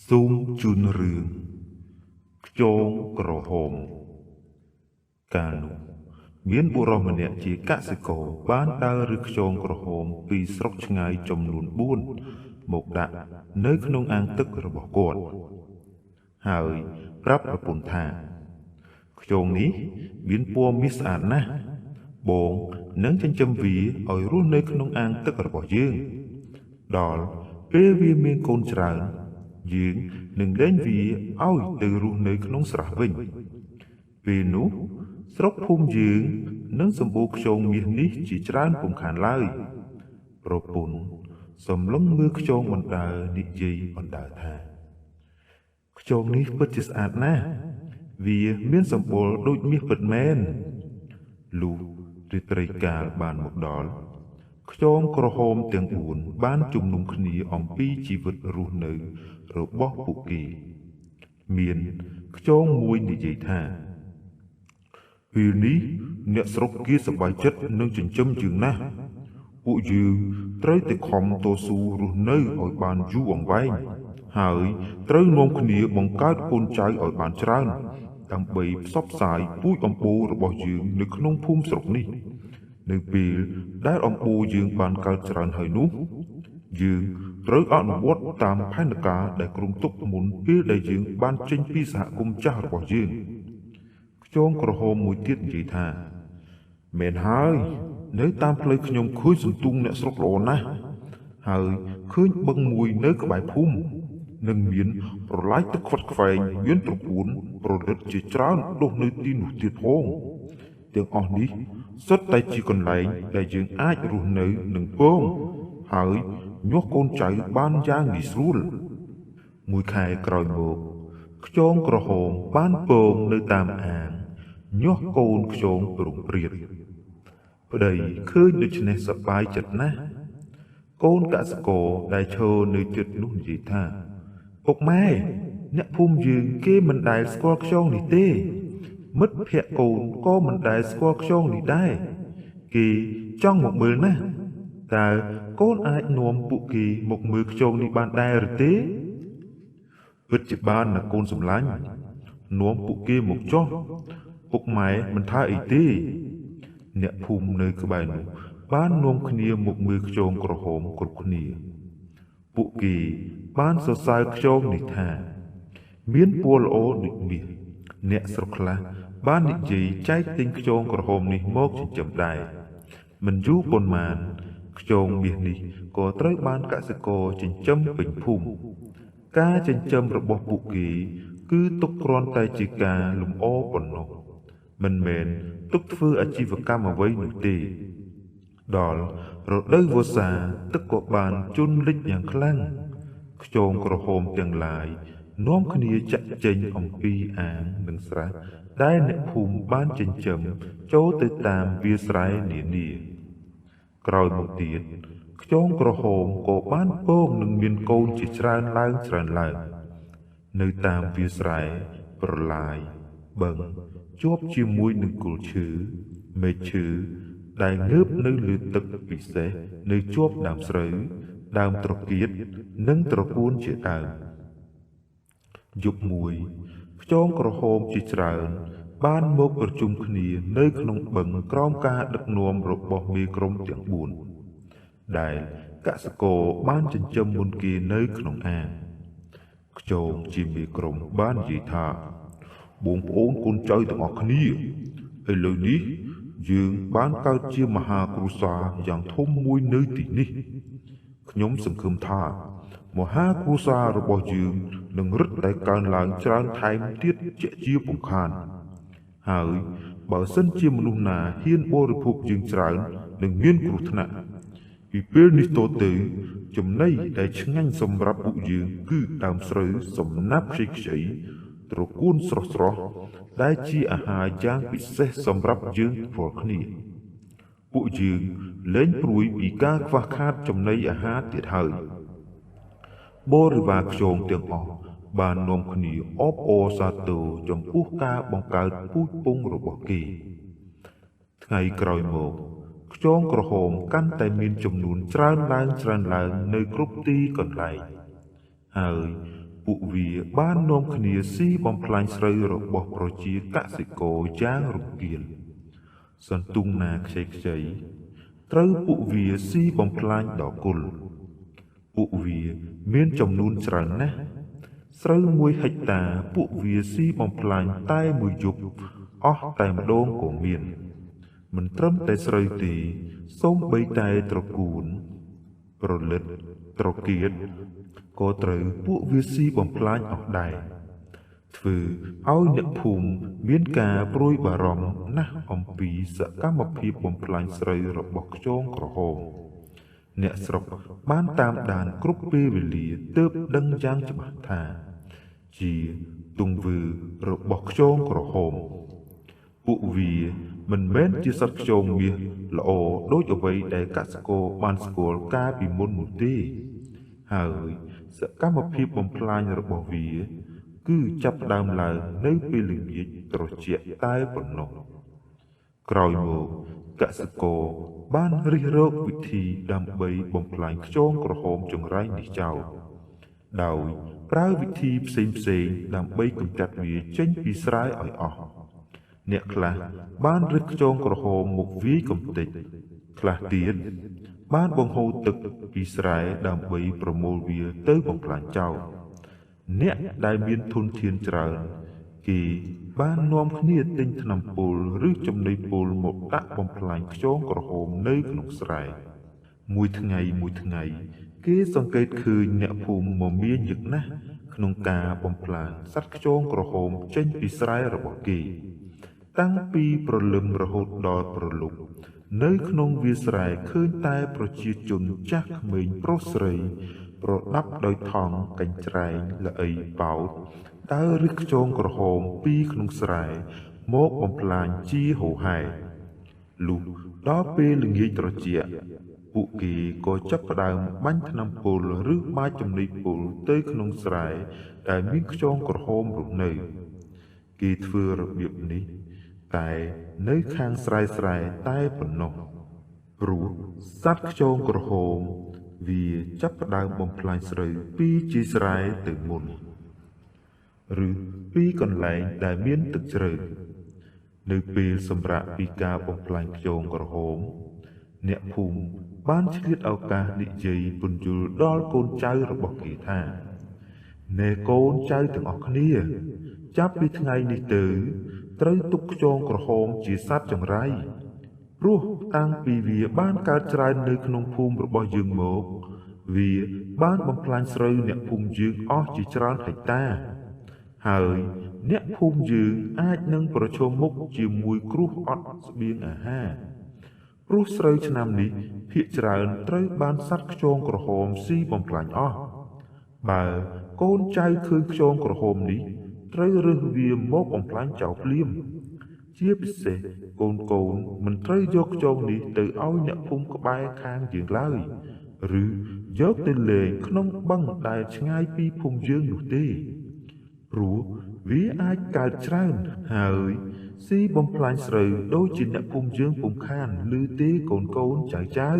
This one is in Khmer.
ស៊ូមជូនរឿងខ្យងក្រហមកាលនោះមានបុរសម្នាក់ជាកសិករបានដើរឬខ្យងក្រហមពីស្រុកឆ្ងាយចំនួន4មកដាក់នៅក្នុងអាងទឹករបស់គាត់ហើយប្រាប់ប្រពន្ធថាខ្យងនេះមានពណ៌មាសស្អាតណាស់បងនឹងចិញ្ចឹមវាឲ្យរស់នៅក្នុងអាងទឹករបស់យើងដល់ពេលវាមានកូនច្រើនយើងនឹងលែងវាឲ្យទៅរស់នៅក្នុងស្រះវិញពេលនោះស្រុកភូមិយើងនឹងសម្បូរខ្យងមាសនេះជាច្រើនពុំខានឡើយប្រពន្ធសំឡឹងមើលខ្យងបណ្ដើរនិយាយបណ្ដើរថាខ្យងនេះពិតជាស្អាតណាស់វាមានសម្បុរដូចមាសពិតមែនលុះរាត្រីកាលបានមកដល់ខ្យងក្រហមទាំង4បានជំនុំគ្នាអំពីជីវិតរស់នៅរបស់ពួកគេមានខ្យងមួយនិយាយថាពេលនេះអ្នកស្រុកគេសប្បាយចិត្តនឹងចិញ្ចឹមយើងណាស់ពួកយើងត្រូវតែខំតស៊ូរស់នៅឲ្យបានយូរអង្វែងហើយត្រូវនាំគ្នាបង្កើតកូនចៅឲ្យបានច្រើនដើម្បីផ្សព្វផ្សាយពូជអម្បូររបស់យើងនៅក្នុងភូមិស្រុកនេះនៅពេលដែលអម្បូរយើងបានកើតច្រើនហើយនោះយើងត្រូវអនុវត្តតាមផែនការដែលគ្រោងទុកមុនពេលដែលយើងបានចេញពីសហគមន៍ចាស់របស់យើងខ្យងក្រហមមួយទៀតនិយាយថាមែនហើយនៅតាមផ្លូវខ្ញុំឃើញសន្ទូងអ្នកស្រុកល្អណាស់ហើយឃើញបឹងមួយនៅក្បែរភូមិនឹងមានប្រឡាយទឹកខ្វាត់ខ្វែងមានត្រកួនប្រឌិតជាច្រើនដុះនៅទីនោះទៀតផងទាំងអស់នេះសុទ្ធតែជាកន្លែងដែលយើងអាចរស់នៅនឹងពងហើយញាស់កូនចៅបានយ៉ាងងាយស្រួលមួយខែក្រោយមកខ្យងក្រហមបានពងនៅតាមអាងញាស់កូនខ្យងព្រំព្រាតប្តីឃើញដូច្នេះសប្បាយចិត្តណាស់កូនកសិករដែលឈរនៅជិតនោះនិយាយថាពុកម៉ែអ្នកភូមិយើងគេមិនដែលស្គាល់ខ្យងនេះទេមិត្តភក្តិកូនក៏មិនដែលស្គាល់ខ្យងនេះដែរគេចង់មកមើលណាស់តើកូនអាចនាំពួកគេមកមើលខ្យងនេះបានដែរឬទេពិតជាបានណាកូនសម្លាញ់នាំពួកគេមកចុះពុកម៉ែមិនថាអីទេអ្នកភូមិនៅក្បែរនោះបាននាំគ្នាមកមើលខ្យងក្រហមគ្រប់គ្នាពួកគេបានសរសើរខ្យងនេះថាមានពណ៌ល្អដូចមាសអ្នកស្រុកខ្លះបាននិយាយចែកទិញខ្យងក្រហមនេះមកចិញ្ចឹមដែរមិនយូរប៉ុន្មានខ្យងមាសនេះក៏ត្រូវបានកសិករចិញ្ចឹមពេញភូមិការចិញ្ចឹមរបស់ពួកគេគឺទុកគ្រាន់តែជាការលម្អប៉ុណ្ណោះមិនមែនទុកធ្វើអាជីវកម្មអ្វីនោះទេដល់រដូវវស្សាទឹកក៏បានជន់លិចយ៉ាងខ្លាំងខ្យងក្រហមទាំងឡាយនាំគ្នាចាក់ចេញអំពីអាងនិងស្រះដែលអ្នកភូមិបានចិញ្ចឹមចូលទៅតាមវាលស្រែនានាក្រោយមកទៀតខ្យងក្រហមក៏បានពងនឹងមានកូនជាច្រើនឡើងនៅតាមវាលស្រែប្រឡាយបឹងជាប់ជាមួយនឹងគល់ឈើមែកឈើដែលងើបនៅលើទឹកពិសេសនៅជាប់ដើមស្រូវដើមត្រកៀតនិងត្រកួនជាដើមយប់មួយខ្យងក្រហមជាច្រើនបានមកប្រជុំគ្នានៅក្នុងបឹងក្រោមការដឹកនាំរបស់មេក្រុមទាំង4ដែលកសិករបានចិញ្ចឹមមុនគេនៅក្នុងអាងខ្យងជាមេក្រុមបាននិយាយថាបងប្អូនកូនចៅទាំងអស់គ្នាឥឡូវនេះយើងបានកើតជាមហាគ្រួសារយ៉ាងធំមួយនៅទីនេះខ្ញុំសង្ឃឹមថាមហាគ្រួសាររបស់យើងនឹងរឹតតែកើនឡើងច្រើនថែមទៀតជាពុំខានហើយបើសិនជាមនុស្សណាហ៊ានបរិភោគយើងច្រើននឹងមានគ្រោះថ្នាក់ពីពេលនេះតទៅចំណីដែលឆ្ងាញ់សម្រាប់ពួកយើងគឺដើមស្រូវសំណាប់ខ្ចីត្រកួនស្រស់ដែលជាអាហារយ៉ាងពិសេសសម្រាប់យើងរាល់គ្នាពួកយើងលែងព្រួយពីការខ្វះខាតចំណីអាហារទៀតហើយបរិវារខ្យងទាំងអស់បាននាំគ្នាអបអរសាទរចំពោះការបង្កើតពូជពង្សរបស់គេថ្ងៃក្រោយមកខ្យងក្រហមកាន់តែមានចំនួនច្រើនឡើងនៅគ្រប់ទីកន្លែងហើយ ពួកវាបាននាំគ្នាស៊ីបំផ្លាញស្រូវរបស់ប្រជាកសិករយ៉ាងរង្គាលសន្ទុងណាខ្ចីត្រូវពួកវាស៊ីបំផ្លាញដល់គុលពួកវាមានចំនួនច្រើនណាស់ស្រូវ1 ហិកតាពួកវាស៊ីបំផ្លាញតែមួយយប់អស់តែម្ដងក៏មានមិនត្រឹមតែស្រូវទេសូម្បីតែត្រកួនប្រលិតត្រកៀតក៏ត្រូវពួកវាស៊ីបំផ្លាញអស់ដែរធ្វើឲ្យអ្នកភូមិមានការព្រួយបារម្ភណាស់អំពីសកម្មភាពបំផ្លាញស្រូវរបស់ខ្យងក្រហមអ្នកស្រុកបានតាមដានគ្រប់ពេលវេលាទើបដឹងយ៉ាងច្បាស់ថាជាទង្វើរបស់ខ្យងក្រហមពួកវាមិនមែនជាសត្វខ្យងមាសល្អដូចអ្វីដែលកសិករបានស្គាល់កាលពីមុននោះទេហើយសកម្មភាពបំផ្លាញរបស់វាគឺចាប់ផ្ដើមឡើងនៅពេលល្ងាចត្រជាក់តែប៉ុណ្ណោះក្រោយមកកសិករបានរិះរកវិធីដើម្បីបំផ្លាញខ្យងក្រហមចង្រៃនេះចោលដោយប្រើវិធីផ្សេងដើម្បីកម្ចាត់វាចេញពីស្រែឲ្យអស់អ្នកខ្លះបានរឹសខ្យងក្រហមមកវាយកំទេចខ្លះទៀតបានបង្ហូរទឹកពីស្រែដើម្បីប្រមូលវាទៅបំផ្លាញចោលអ្នកដែលមានធនធានច្រើនគេបាននាំគ្នាទិញថ្នាំពុលឬចំណីពុលមកដាក់បំផ្លាញខ្យងក្រហមនៅក្នុងស្រែមួយថ្ងៃគេសង្កេតឃើញអ្នកភូមិមមាញឹកណាស់ក្នុងការបំផ្លាញសត្វខ្យងក្រហមចេញពីស្រែរបស់គេតាំងពីព្រលឹមរហូតដល់ព្រលប់នៅក្នុងវាលស្រែឃើញតែប្រជាជនចាស់ក្មេងប្រុសស្រីប្រដាប់ដោយថង់កញ្ច្រែងល្អីបោតដើររឹសខ្យងក្រហមពីក្នុងស្រែមកបំផ្លាញជាហូរហែលុះដល់ពេលល្ងាចត្រជាក់ពួកគេក៏ចាប់ផ្ដើមបាញ់ថ្នាំពុលឬបាចចំណីពុលទៅក្នុងស្រែដែលមានខ្យងក្រហមរស់នៅគេធ្វើរបៀបនេះតែនៅខាងស្រែតែប៉ុណ្ណោះព្រោះសត្វខ្យងក្រហមវាចាប់ផ្ដើមបំផ្លាញស្រូវពីជាស្រែទៅមុនឬពីកន្លែងដែលមានទឹកជ្រៅនៅពេលសម្រាប់ពីការបំផ្លាញខ្យងក្រហមអ្នកភូមិបានឆ្លៀតឱកាសនិយាយពន្យល់ដល់កូនចៅរបស់គេថាណែកូនចៅទាំងអស់គ្នាចាប់ពីថ្ងៃនេះទៅត្រូវទុកខ្យងក្រហមជាសត្វចង្រៃព្រោះតាំងពីវាបានកើតច្រើននៅក្នុងភូមិរបស់យើងមកវាបានបំផ្លាញស្រូវអ្នកភូមិយើងអស់ជាច្រើនហិកតាហើយអ្នកភូមិយើងអាចនឹងប្រឈមមុខជាមួយគ្រោះអត់ស្បៀងអាហារព្រោះស្រូវឆ្នាំនេះភាគច្រើនត្រូវបានសត្វខ្យងក្រហមស៊ីបំផ្លាញអស់បើកូនចៅឃើញខ្យងក្រហមនេះត្រូវរើសវាមកបំផ្លាញចោលភ្លាមជាពិសេសកូនមិនត្រូវយកខ្យងនេះទៅឲ្យអ្នកភូមិក្បែរខាងយើងឡើយឬយកទៅលេងក្នុងបឹងដែលឆ្ងាយពីភូមិយើងនោះទេព្រោះវាអាចកើតច្រើនហើយស៊ីបំផ្លាញស្រូវដូចជាអ្នកភូមិយើងពុំខានឬទេកូនចៅ